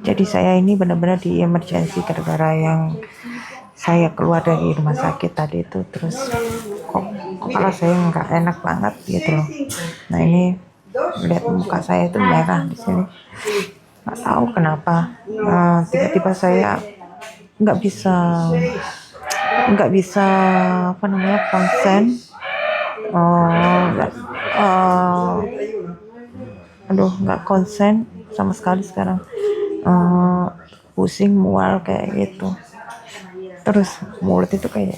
Jadi saya ini benar-benar di emergency gara-gara yang saya keluar dari rumah sakit tadi itu, terus kok kepala saya nggak enak banget gitu loh. Nah ini lihat muka saya itu merah di sini, nggak tahu kenapa. Tiba-tiba saya nggak bisa nggak bisa apa namanya konsen. Nggak nggak konsen sama sekali sekarang. Pusing, mual kayak gitu, terus mulut itu kayak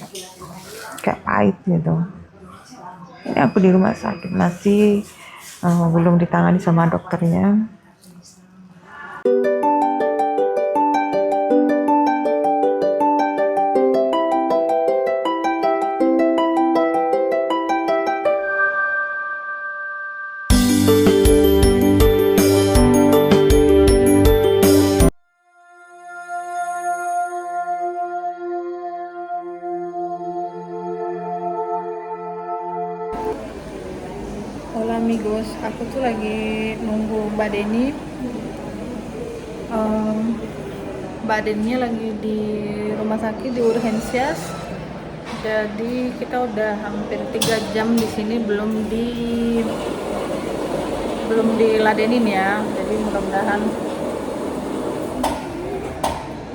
pahit gitu. Ini aku di rumah sakit masih belum ditangani sama dokternya. Hola amigos, aku tuh lagi nunggu Mbak Deni. Mbak Deni lagi di rumah sakit di Urgensias. Jadi kita udah hampir 3 jam di sini belum diladenin ya. Jadi mudah-mudahan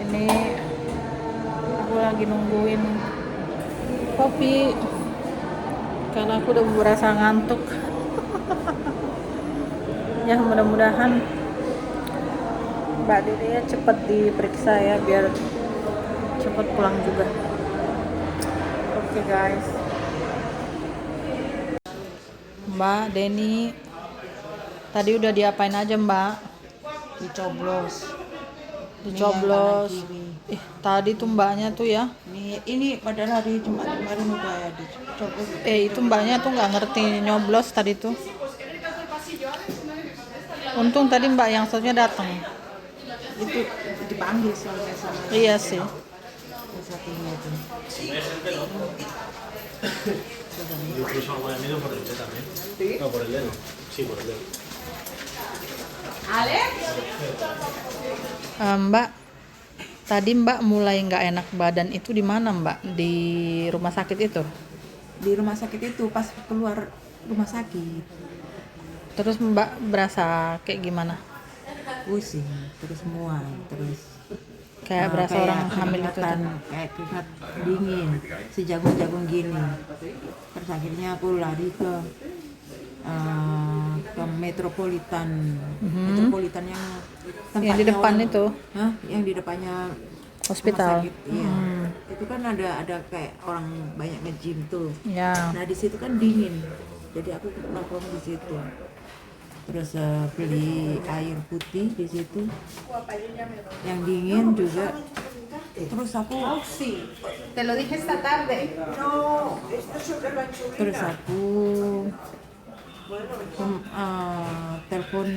ini aku lagi nungguin kopi karena aku udah berasa ngantuk. Ya mudah-mudahan Mbak Dede cepat diperiksa ya biar cepat pulang juga. Oke guys, Mbak Deni tadi udah diapain aja Mbak? Dicoblos. Tadi tuh mbaknya tuh ya. Ini padahal hari Jumat kemarin udah ya dicoblos. Itu mbaknya tuh nggak ngerti nyoblos tadi tuh. Untung tadi mbak yang satunya datang. Itu dipanggil soalnya sama Iya sih. yang satunya itu. Incluso agua de medio por el té también. No, por el dedo. Sí, por el dedo. Mbak, tadi mbak mulai nggak enak badan itu di mana mbak? Di rumah sakit itu? Di rumah sakit itu pas keluar rumah sakit Terus mbak berasa kayak gimana? pusing, terus mual, terus Kayak berasa kayak orang hamil itu keringatan, kayak keringat dingin, sejagung-jagung gini. Terus akhirnya aku lari ke Metropolitan, Metropolitan yang yang di depan orang- itu Hah? Yang di depannya hospital. rumah sakit, iya. Itu kan ada kayak orang banyak nge-gym tuh. Ya. Nah di situ kan dingin, jadi aku nongkrong di situ. Terus beli air putih di situ, yang dingin juga. Terus aku Te lo dije esta tarde. terus aku telepon.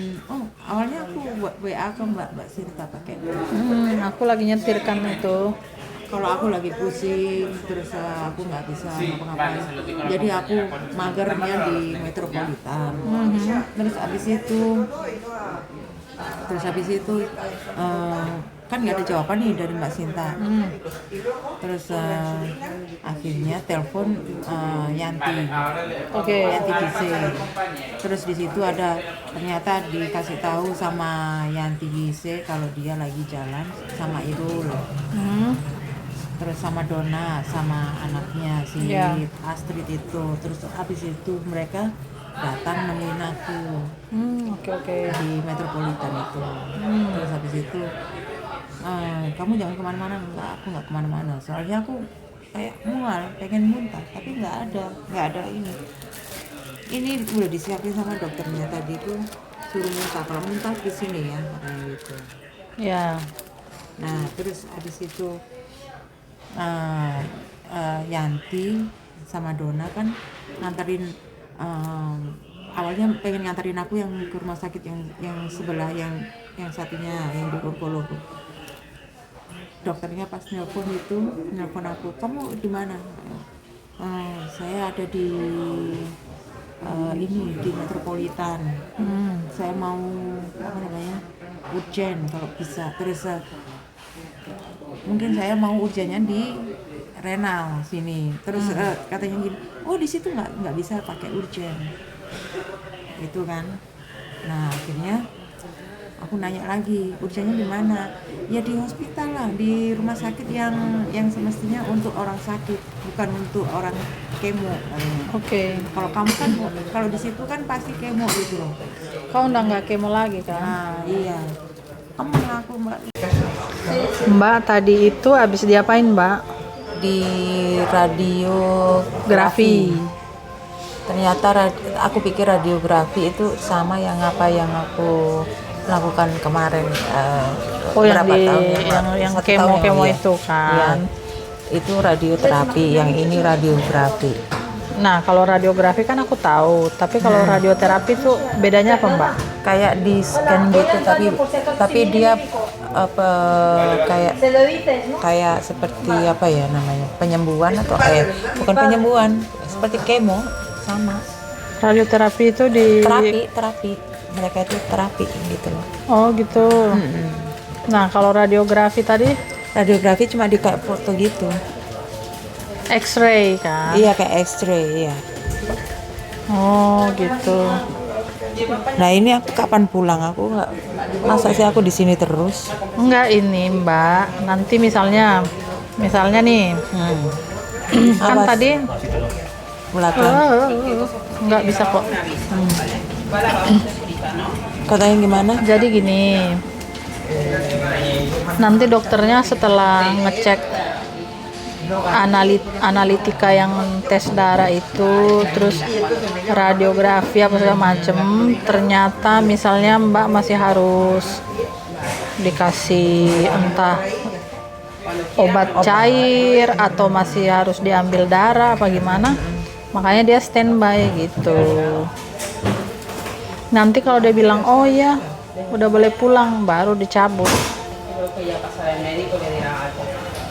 Awalnya aku buat WA ke Mbak Sinta pakai. Aku lagi nyetirkan itu. Kalau aku lagi pusing, terus aku nggak bisa ngapa-ngapain, jadi aku magernya di Metropolitan. Terus habis itu kan nggak ada jawaban nih dari Mbak Sinta. Terus akhirnya telepon Yanti Oke. Yanti DC. Terus di situ ternyata dikasih tahu sama Yanti DC kalau dia lagi jalan sama Irul. Terus sama Donna, sama anaknya si Ya. Astrid itu. Terus habis itu mereka datang nemuin aku Oke. di Metropolitan itu. Terus habis itu kamu jangan kemana-mana. Enggak, aku nggak kemana-mana, soalnya aku kayak mual, pengen muntah, tapi nggak ada ini udah disiapin sama dokternya tadi tuh, suruh muntah, kalau muntah di sini ya katanya gitu. Ya. Nah terus habis itu Yanti sama Donna kan nganterin, awalnya pengen nganterin aku yang ke rumah sakit yang sebelah, yang satunya yang di Urkolo. Dokternya pas nelpon aku, kamu di mana? Saya ada di ini di Metropolitan. Saya mau apa namanya urgen kalau bisa. Terus mungkin saya mau urgennya di renal sini. Terus katanya gini, oh di situ nggak bisa pakai urgen, gitu kan. Nah akhirnya aku nanya lagi, urgennya di mana? Ya di hospital lah, di rumah sakit yang semestinya untuk orang sakit, bukan untuk orang kemo. Oke. Kalau kamu kan, kalau di situ kan pasti kemo gitu loh. Kau udah nggak kemo lagi kan? Nah iya, kamu ngaku Mbak. Mbak tadi itu habis diapain Mbak? Di radiografi. Ternyata aku pikir radiografi itu sama yang apa yang aku lakukan kemarin yang berapa tahun yang Satu kemo tahun yang itu kan. Iya. Itu radioterapi, yang ini radiografi. Nah kalau radiografi kan aku tahu, tapi kalau radioterapi itu bedanya apa Mbak? Kayak di scan gitu, tapi dia apa kayak seperti apa ya namanya, penyembuhan atau bukan penyembuhan, seperti kemo sama. Radioterapi itu di Terapi mereka itu terapi gitu loh. Oh gitu. Nah kalau radiografi tadi Radiografi cuma di kayak foto gitu. X-ray kan? Iya kayak X-ray ya. Oh gitu. Nah ini aku kapan pulang? Aku nggak, masa sih aku di sini terus? Enggak ini Mbak, nanti misalnya nih kan Awas. tadi Belakang. nggak bisa kok. Katanya gimana? Jadi gini, nanti dokternya setelah ngecek analitika yang tes darah itu, terus radiografi apa segala macem, ternyata misalnya Mbak masih harus dikasih entah obat cair atau masih harus diambil darah apa gimana, makanya dia standby gitu. Nanti kalau dia bilang oh ya udah boleh pulang baru dicabut.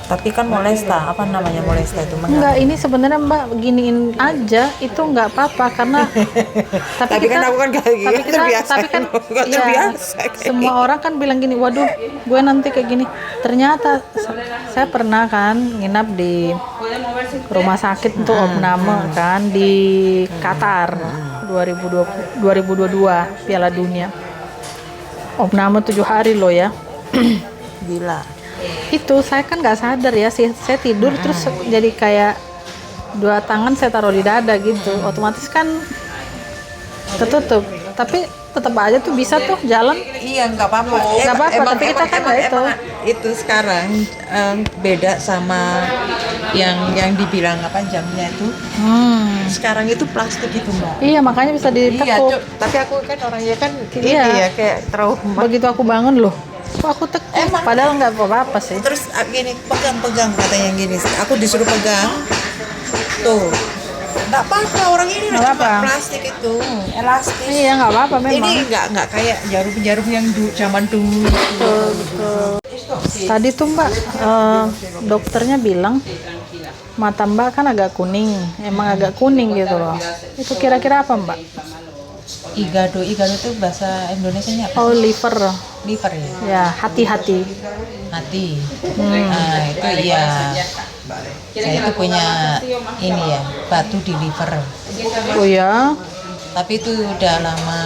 Tapi kan molesta, apa namanya molesta itu? Enggak, ini sebenarnya Mbak giniin aja itu nggak apa-apa karena Tapi kan aku kan terbiasa. tapi kan Nggak ya, terbiasa. semua orang kan bilang gini, waduh gue nanti kayak gini. Ternyata saya pernah kan nginap di rumah sakit untuk opname kan di Qatar 2022 Piala Dunia. Opname 7 hari loh ya. Gila. Itu saya kan nggak sadar ya sih, saya tidur terus jadi kayak 2 tangan saya taruh di dada gitu, otomatis kan ketutup, tapi tetap aja tuh bisa tuh jalan. Iya nggak apa-apa. Nggak apa-apa, tapi kita kan nggak itu. Itu sekarang beda sama yang dibilang apa jamnya itu. Sekarang itu plastik itu Mbak. Iya makanya bisa Iya, ditekuk. tapi aku kan orangnya kan Iya. ini ya kayak trauma. Begitu aku bangun loh, kok aku tekuk, padahal nggak apa-apa sih. Terus gini, pegang katanya gini. Aku disuruh pegang. Tuh. Nggak apa-apa, orang ini Nggak cuma apa-apa. plastik itu, elastis. Iya nggak apa-apa memang. Ini nggak kayak jarum-jarum yang zaman dulu. Betul. Tadi tuh Mbak, dokternya bilang mata Mbak kan agak kuning, emang agak kuning gitu loh. Itu kira-kira apa Mbak? Igado itu bahasa Indonesianya apa? Oh liver, Liver ya? ya hati-hati. Hati. Nah itu iya. Saya itu punya ini ya, batu di liver. Oh ya, Tapi itu udah lama,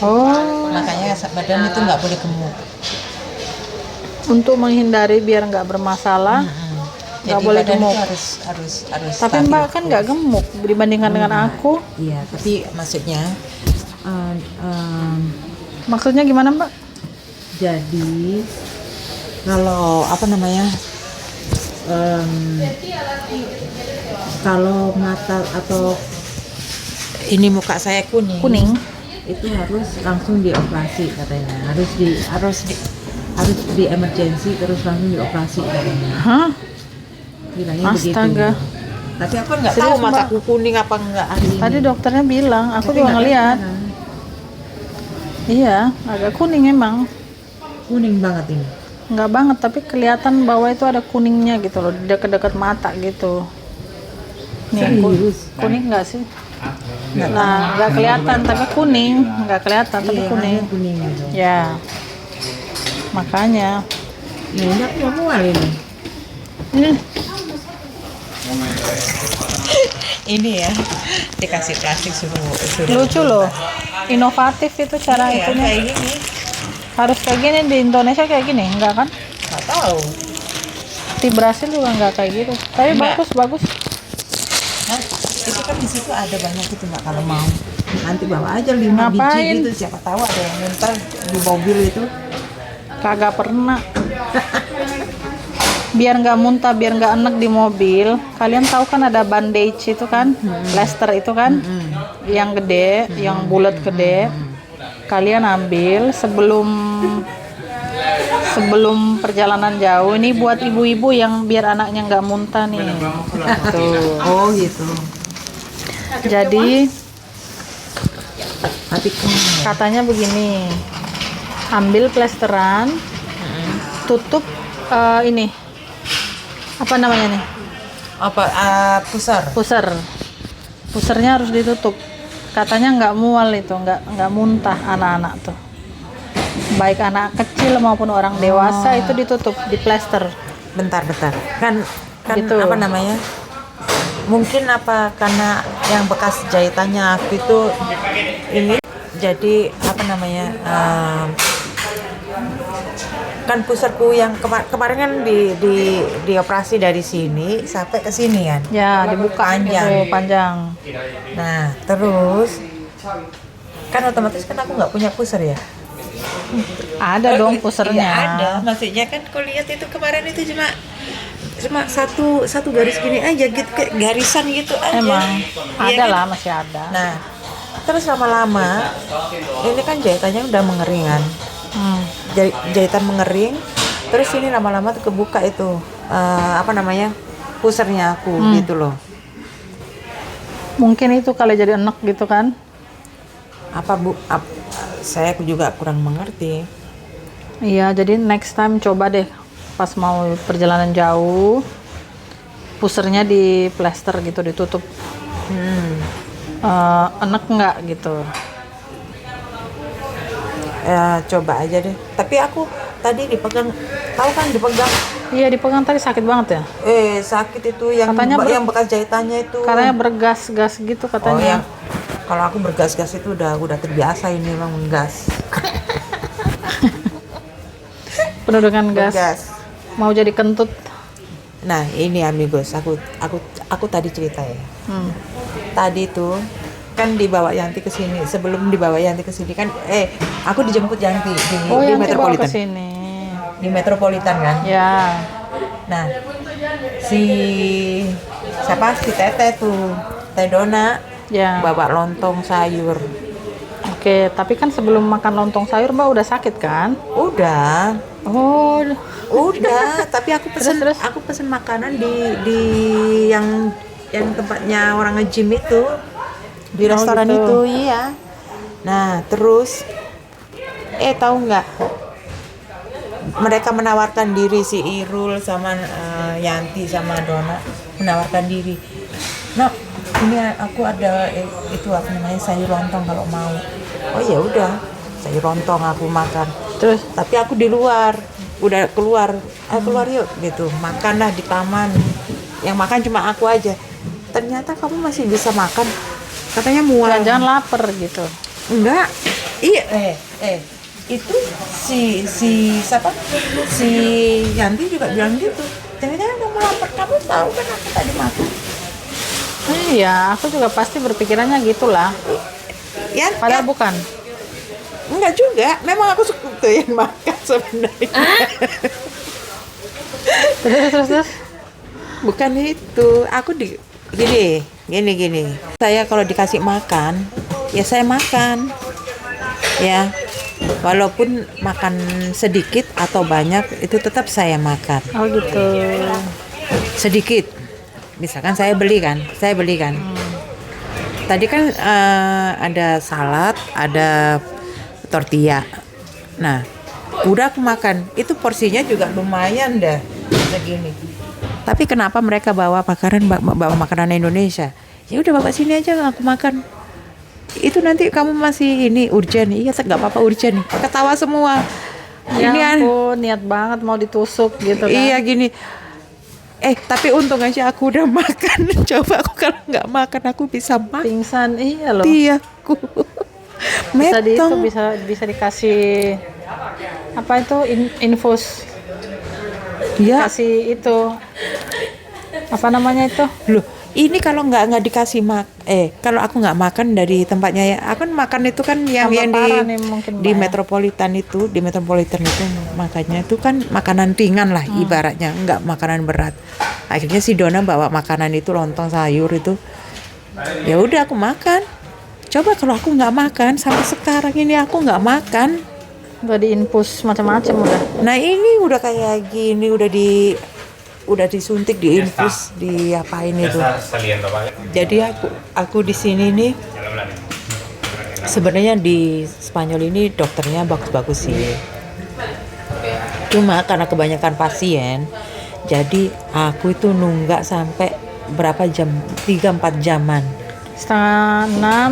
oh makanya badan itu nggak boleh gemuk. untuk menghindari biar nggak bermasalah, nggak boleh badan gemuk. itu harus Tapi stabil. Mbak kan nggak gemuk dibandingkan dengan aku. Iya, tapi maksudnya Maksudnya gimana Mbak? jadi kalau apa namanya kalau mata atau ini muka saya kuning itu harus langsung dioperasi katanya, harus di emergency terus langsung dioperasi katanya. Hah? Bilangnya Astaga. begitu. Tapi aku nggak Serius, tahu Mbak? mataku kuning apa enggak hari ini. Tadi dokternya bilang, aku Tapi juga nggak ngeliat. kelihatan. Iya, agak kuning emang. Kuning banget ini. Nggak banget, tapi kelihatan bahwa itu ada kuningnya gitu loh, di dekat-dekat mata gitu. Nih, Serius? kuning nggak sih? Nah, nggak kelihatan, tapi kuning. Nggak kelihatan, tapi Iya, kuning. kuning gitu. Ya, Makanya Ini aku mau mual ini. ini Ini ya dikasih plastik suruh lucu loh, inovatif itu cara Iya, itunya. kayak gini. Harus kayak gini di Indonesia kayak gini, enggak kan? Nggak tahu. Di Brasil juga enggak kayak gitu. Tapi Enggak. bagus. Nah, itu kan di situ ada banyak itu Mbak, kalau mau nanti bawa aja 5 biji Ngapain? gitu, siapa tahu ada yang muntah di mobil itu. Kagak pernah. Biar nggak muntah, biar nggak enek di mobil. Kalian tahu kan ada bandage itu kan, plaster itu kan, yang gede, yang bulat gede. Kalian ambil sebelum perjalanan jauh. Ini buat ibu-ibu yang biar anaknya nggak muntah nih. Tuh. Oh gitu. Jadi Tapi katanya begini, ambil plesteran, tutup ini apa namanya nih, apa pusar? pusernya harus ditutup. Katanya nggak mual itu, nggak muntah anak-anak tuh, baik anak kecil maupun orang dewasa itu ditutup di plester. Bentar. Kan Gitu. apa namanya? Mungkin apa karena yang bekas jahitannya aku itu ini jadi apa namanya? Kan pusarku yang kemarin kan dioperasi dari sini sampai ke sini kan. Ya dibuka Panjang. gitu, panjang. Nah, terus kan otomatis kan aku nggak punya pusar ya. Ada dong pusernya. Iya, ada. Maksudnya kan kau lihat itu kemarin itu cuma satu garis gini aja gitu, kayak garisan gitu aja. Emang Iya ada kan? lah, masih ada. Nah, terus lama-lama ini kan jahitannya udah mengering kan. Jahitan mengering, terus ini lama-lama tuh kebuka itu apa namanya pusernya aku gitu loh. Mungkin itu kali jadi enek gitu kan. Apa bu? Saya juga kurang mengerti. Iya, jadi next time coba deh pas mau perjalanan jauh, pusernya di plester gitu, ditutup. Enek nggak gitu. Coba aja deh. Tapi aku tadi dipegang, tahu kan dipegang. Iya, dipegang tadi sakit banget ya. Sakit itu yang Katanya yang bekas jahitannya itu. Katanya bergas-gas gitu Oh katanya. yang kalau aku bergas-gas itu udah terbiasa ini emang menggas. Penuh dengan gas. Bergas. Mau jadi kentut. Nah ini amigos, aku tadi cerita ya. Tadi tuh kan dibawa Yanti ke sini. Sebelum dibawa Yanti ke sini kan, aku dijemput Yanti di yang dibawa ke Metropolitan. sini. Di Metropolitan kan. Ya. Nah si Tete tuh, Teh Dona Ya. bawa lontong sayur. Oke, tapi kan sebelum makan lontong sayur Mbak udah sakit kan? Udah, tapi aku pesen Terus? aku pesen makanan di yang tempatnya orang nge-gym itu, di restoran gitu. itu, iya. Nah, terus tahu nggak? Mereka menawarkan diri, si Irul sama Yanti sama Dona menawarkan diri. Nah, ini aku ada itu apa namanya sayur lontong kalau mau. Oh ya udah, sayur lontong aku makan. Terus Tapi aku di luar, udah keluar, keluar yuk gitu, makan lah di taman. Yang makan cuma aku aja. Ternyata kamu masih bisa makan, katanya mual. jangan lapar gitu. Enggak, iya, itu si siapa? Si Yanti juga bilang gitu. Jangan-jangan kamu lapar, kamu tahu kan aku tadi makan. Iya, aku juga pasti berpikirannya gitulah. Ya, Padahal bukan. enggak juga. Memang aku suka tuh yang makan sebenarnya. Terus. Bukan itu. Aku gini. Saya kalau dikasih makan, ya saya makan. Ya. Walaupun makan sedikit atau banyak, itu tetap saya makan. Oh gitu. Sedikit. Misalkan saya beli kan. Tadi kan ada salad, ada tortilla. Nah, udah aku makan. Itu porsinya juga lumayan dah segini. Tapi kenapa mereka bawa makanan Indonesia? Ya udah bawa sini aja aku makan. Itu nanti kamu masih ini urgent. Iya, nggak apa-apa urgent. Ketawa semua. Ya Ini ampun, niat banget mau ditusuk gitu kan. iya gini. Tapi untung aja aku udah makan. Coba aku kalau nggak makan aku bisa mati Pingsan, iya loh. aku. Bisa di itu Metong. bisa dikasih apa itu infus. Ya, Kasih itu apa namanya itu? loh. Ini kalau nggak dikasih kalau aku nggak makan dari tempatnya ya, aku kan makan itu kan yang Tambah yang parah nih mungkin, di Mbak, ya. Metropolitan itu makanya itu kan makanan ringan lah ibaratnya, nggak makanan berat. Akhirnya si Dona bawa makanan itu lontong sayur itu, ya udah aku makan. Coba kalau aku nggak makan sampai sekarang ini aku nggak makan. Udah diinfus macam-macam udah. Nah ini udah kayak gini udah disuntik, diinfus, diapain itu. Jadi aku di sini nih sebenarnya di Spanyol ini dokternya bagus-bagus sih. Cuma karena kebanyakan pasien, jadi aku itu nunggak sampai berapa jam? 3-4 jaman. Setengah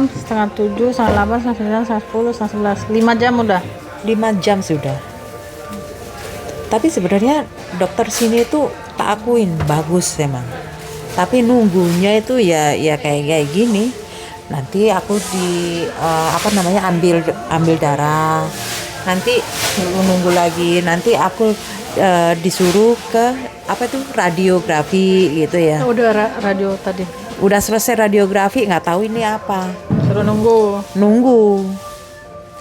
6, setengah 7, setengah 8, setengah 9, setengah 10, setengah 11. 5 jam udah. 5 jam sudah. Tapi sebenarnya dokter sini itu tak akuin bagus emang. Tapi nunggunya itu ya kayak gini. Nanti aku ambil darah. Nanti nunggu lagi. Nanti aku disuruh ke radiografi gitu ya. Udah radio tadi. Udah selesai radiografi nggak tahu ini apa. Suruh nunggu.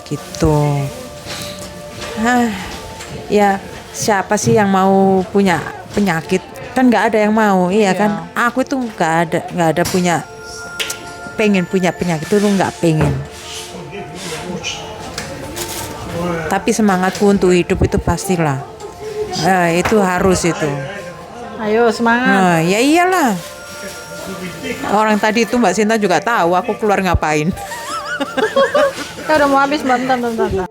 Gitu. Ya siapa sih yang mau punya penyakit? Kan nggak ada yang mau, iya kan? Aku tuh nggak ada pengen punya penyakit itu, nggak pengen. Tapi semangatku untuk hidup itu pastilah. Itu harus itu. Ayo semangat. Nah, ya iyalah. Orang tadi itu Mbak Sinta juga tahu aku keluar ngapain. Kita udah mau habis, bentar.